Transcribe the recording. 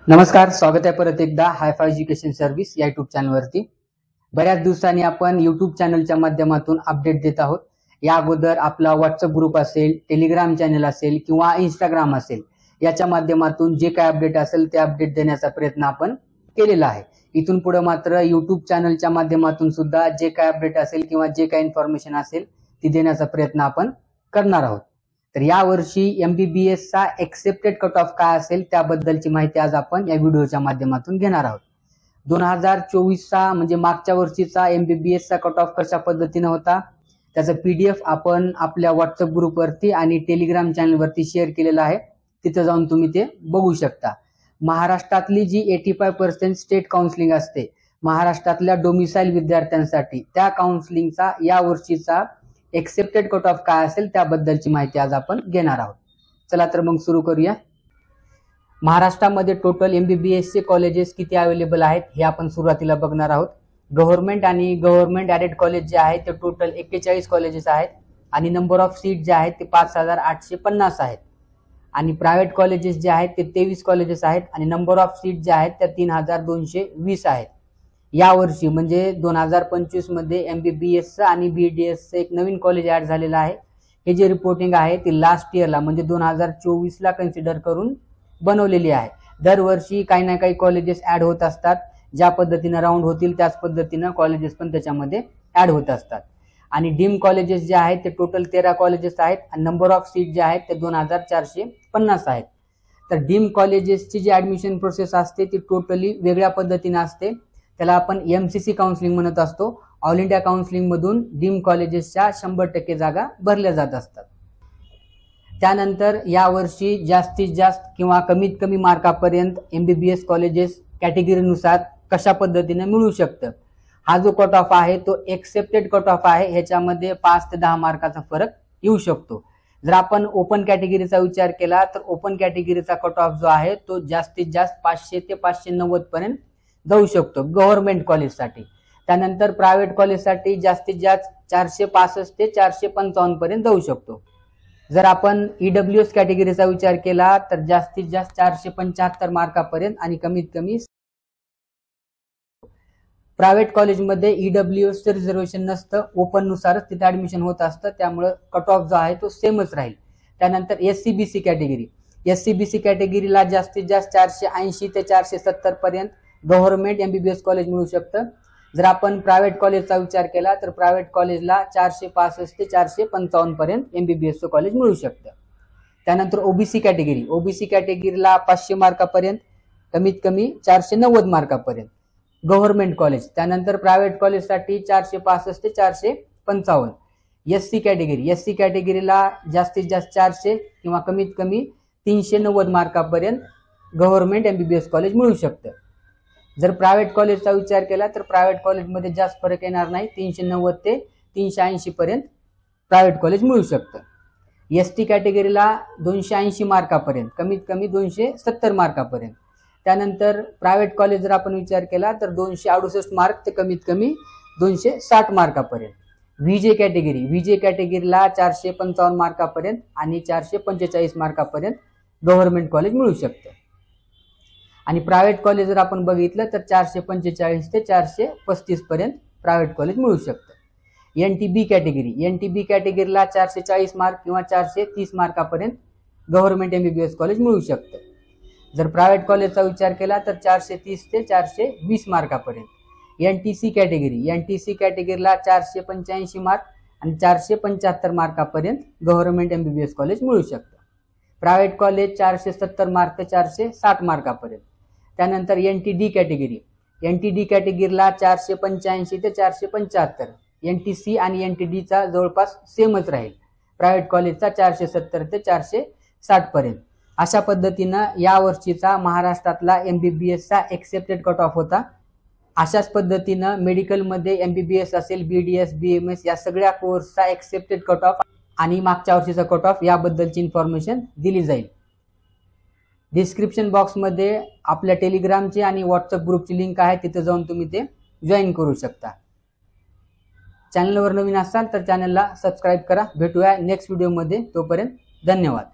नमस्कार, स्वागत आहे परत एकदा हायफाय एज्युकेशन सर्व्हिस या युट्यूब चॅनलवरती। बऱ्याच दिवसांनी आपण युट्यूब चॅनलच्या माध्यमातून अपडेट देत आहोत। या अगोदर आपला व्हॉट्सअप ग्रुप असेल, टेलिग्राम चॅनल असेल किंवा इंस्टाग्राम असेल, याच्या माध्यमातून जे काय अपडेट असेल ते अपडेट देण्याचा प्रयत्न आपण केलेला आहे। इथून पुढे मात्र युट्यूब चॅनलच्या माध्यमातून सुद्धा जे काय अपडेट असेल किंवा जे काय इन्फॉर्मेशन असेल ती देण्याचा प्रयत्न आपण करणार आहोत। तर या वर्षी एमबीबीएस चा एक्सेप्टेड कट ऑफ काय असेल त्याबद्दलची माहिती आज आपण या व्हिडिओच्या माध्यमातून घेणार आहोत। 2024 चा म्हणजे मागच्या वर्षीचा एमबीबीएस चा कट ऑफ कशा पद्धतीने होता त्याचा पीडीएफ आपण आपल्या व्हॉट्सअप ग्रुपवरती आणि टेलिग्राम चॅनलवरती शेअर केलेला आहे, तिथे जाऊन तुम्ही ते बघू शकता। महाराष्ट्रातली जी 85% स्टेट काउन्सिलिंग असते महाराष्ट्रातल्या डोमिसाइल विद्यार्थ्यांसाठी, त्या काउन्सिलिंगचा या वर्षीचा एक्सेप्टेड कट ऑफ काय असेल त्याबद्दलची माहिती आज आपण घेणार आहोत। चला तर मग सुरू करूया। महाराष्ट्रामध्ये टोटल एमबीबीएस चे कॉलेजेस किती अवेलेबल आहेत हे आपण सुरुवातीला बघणार आहोत। गव्हर्नमेंट आणि गव्हर्नमेंट ॲडेड कॉलेज जे आहेत ते टोटल 41 कॉलेजेस आहेत आणि नंबर ऑफ सीट जे आहेत ते 5850 आहेत आणि प्रायव्हेट कॉलेजेस जे आहेत ते 23 कॉलेजेस आहेत आणि नंबर ऑफ सीट जे आहेत त्या 3220 आहेत। या वर्षी म्हणजे 2025 मध्ये एमबीबीएस आणि बीडीएस एक नवीन कॉलेज ऍड झालेलं आहे। हे जे रिपोर्टिंग आहे ती लास्ट इयरला म्हणजे 2024 ला कन्सिडर करून बनवलेली आहे। दरवर्षी काही ना काही कॉलेजेस ऍड होत असतात, ज्या पद्धतीने राऊंड होतील त्याच पद्धतीने कॉलेजेस पण त्याच्यामध्ये ऍड होत असतात। आणि डीम कॉलेजेस जे आहेत ते टोटल 13 कॉलेजेस आहेत आणि नंबर ऑफ सीट जे आहेत ते 2450 आहेत। तर डीम कॉलेजेसची जी ऍडमिशन प्रोसेस असते ती टोटली वेगळ्या पद्धतीने असते, त्याला आपण एमसीसी काउन्सिलिंग म्हणत असतो। ऑल इंडिया काउन्सिलिंग मधून डीम कॉलेजेसच्या 100% जागा भरल्या जात असतात। त्यानंतर या वर्षी जास्तीत जास्त किंवा कमीत कमी मार्कापर्यंत एमबीबीएस कॉलेजेस कॅटेगरीनुसार कशा पद्धतीने मिळू शकतं, हा जो कट ऑफ आहे तो एक्सेप्टेड कट ऑफ आहे। ह्याच्यामध्ये 5 ते 10 मार्काचा फरक येऊ शकतो। जर आपण ओपन कॅटेगरीचा विचार केला तर ओपन कॅटेगरीचा कट ऑफ जो आहे तो जास्तीत जास्त 500 ते 590 पर्यंत जाऊ शकतो गव्हर्नमेंट कॉलेजसाठी। त्यानंतर प्रायव्हेट कॉलेजसाठी जास्तीत जास्त 465 ते 455 पर्यंत जाऊ शकतो। जर आपण ईडब्ल्यूएस कॅटेगरीचा विचार केला तर जास्तीत जास्त 475 मार्कापर्यंत आणि कमीत कमी प्रायव्हेट कॉलेजमध्ये ईडब्ल्यूएसचं रिझर्वेशन नसतं, ओपन नुसारच तिथे ऍडमिशन होत असतं, त्यामुळे कट ऑफ जो आहे तो सेमच राहील। त्यानंतर एससीबीसी कॅटेगरी, एससीबीसी कॅटेगरीला जास्तीत जास्त 480 ते 470 पर्यंत गव्हर्नमेंट एमबीबीएस कॉलेज मिळू शकतं। जर आपण प्रायव्हेट कॉलेजचा विचार केला तर प्रायव्हेट कॉलेजला 465 ते 455 पर्यंत एमबीबीएसचं कॉलेज मिळू शकतं। त्यानंतर ओबीसी कॅटेगरी, ओबीसी कॅटेगरीला 500 मार्कापर्यंत, कमीत कमी 490 मार्कापर्यंत गव्हर्नमेंट कॉलेज। त्यानंतर प्रायव्हेट कॉलेजसाठी 465 ते 455। एससी कॅटेगरी, एससी कॅटेगरीला जास्तीत जास्त 400 किंवा कमीत कमी 390 मार्कापर्यंत गव्हर्नमेंट एमबीबीएस कॉलेज मिळू शकतं। जर प्रायव्हेट कॉलेजचा विचार केला तर प्रायव्हेट कॉलेजमध्ये जास्त फरक येणार नाही, 390 ते 380 पर्यंत प्रायव्हेट कॉलेज मिळू शकतं। एसटी कॅटेगरीला 280 मार्कापर्यंत, कमीत कमी 270 मार्कापर्यंत। त्यानंतर प्रायव्हेट कॉलेज जर आपण विचार केला तर 268 मार्क ते कमीत कमी 260 मार्कापर्यंत। व्हीजे कॅटेगरी, व्हीजे कॅटेगरीला 455 मार्कापर्यंत आणि 445 मार्कापर्यंत गव्हर्नमेंट कॉलेज मिळू शकतं। आणि प्रायव्हेट कॉलेज जर आपण बघितलं तर 445 ते 435 पर्यंत प्रायव्हेट कॉलेज मिळू शकतं। एनटीबी कॅटेगरी, एनटीबी कॅटेगरीला 440 मार्क किंवा 430 मार्कापर्यंत गव्हर्नमेंट एमबीबीएस कॉलेज मिळू शकतं। जर प्रायव्हेट कॉलेजचा विचार केला तर 430 ते 420 मार्कापर्यंत। एनटीसी कॅटेगरी, एनटीसी कॅटेगरीला 485 मार्क आणि 475 मार्कापर्यंत गव्हर्नमेंट एमबीबीएस कॉलेज मिळू शकतं। प्रायव्हेट कॉलेज 470 मार्क ते 460 मार्कापर्यंत। त्यानंतर एनटीडी कॅटेगरी, एनटीडी कॅटेगरीला 485 ते 475। एनटीसी आणि एनटीडीचा जवळपास सेमच राहील, प्रायव्हेट कॉलेजचा 470 ते 460 पर्यंत। अशा पद्धतीनं या वर्षीचा महाराष्ट्रातला एमबीबीएसचा एक्सेप्टेड कट ऑफ होता। अशाच पद्धतीनं मेडिकलमध्ये एमबीबीएस असेल, बीडीएस, बीएमएस या सगळ्या कोर्सचा एक्सेप्टेड कट ऑफ आणि मागच्या वर्षीचा कट ऑफ याबद्दलची इन्फॉर्मेशन दिली जाईल। डिस्क्रिप्शन बॉक्समध्ये आपल्या टेलिग्रामची आणि व्हॉट्सअप ग्रुपची लिंक आहे, तिथे जाऊन तुम्ही ते जॉईन करू शकता। चॅनलवर नवीन असाल तर चॅनलला सबस्क्राईब करा। भेटूया नेक्स्ट व्हिडिओमध्ये, तोपर्यंत धन्यवाद।